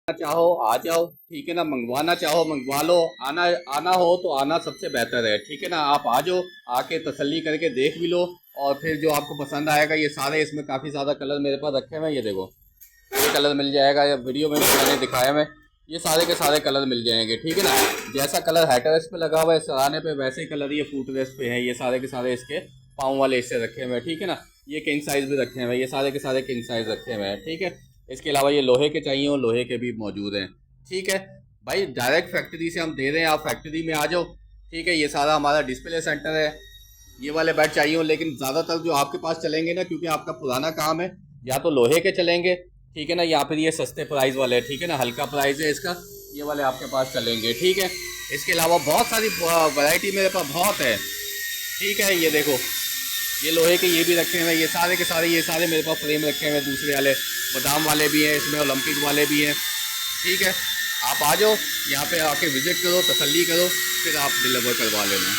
चाहो आ जाओ, ठीक है ना। मंगवाना चाहो मंगवा लो। आना आना हो तो आना सबसे बेहतर है, ठीक है ना। आप आ जाओ, आके तसल्ली करके देख भी लो, और फिर जो आपको पसंद आएगा, ये सारे इसमें काफ़ी ज़्यादा कलर मेरे पास रखे हुए हैं, ये देखो ये कलर मिल जाएगा। या वीडियो में मैंने दिखाया मैं, ये सारे के सारे कलर मिल जाएंगे, ठीक है ना। जैसा कलर हेडरेस्ट पे लगा हुआ है सराहने पे, वैसे ही कलर ये फुट रेस्ट पे है। ये सारे के सारे इसके पाँव वाले इससे रखे हुए हैं, ठीक है ना। ये किंग साइज़ भी रखे हुए हैं, ये सारे के सारे किंग साइज़ रखे हुए हैं, ठीक है। इसके अलावा ये लोहे के चाहिए हो, लोहे के भी मौजूद हैं, ठीक है। भाई डायरेक्ट फैक्ट्री से हम दे रहे हैं, आप फैक्ट्री में आ जाओ, ठीक है। ये सारा हमारा डिस्प्ले सेंटर है। ये वाले बेड चाहिए हो, लेकिन ज़्यादातर जो आपके पास चलेंगे ना, क्योंकि आपका पुराना काम है, या तो लोहे के चलेंगे, ठीक है ना, या फिर ये सस्ते प्राइस वाले, ठीक है ना, हल्का प्राइस है इसका, ये वाले आपके पास चलेंगे, ठीक है। इसके अलावा बहुत सारी वैरायटी मेरे पास बहुत है, ठीक है। ये देखो ये लोहे के ये भी रखे हुए हैं, ये सारे के सारे, ये सारे मेरे पास फ्रेम रखे हुए हैं। दूसरे वाले बादाम वाले भी हैं इसमें, ओलंपिक वाले भी हैं, ठीक है। आप आ जाओ यहाँ पे, आके विजिट करो, तसल्ली करो, फिर आप डिलीवर करवा लेना।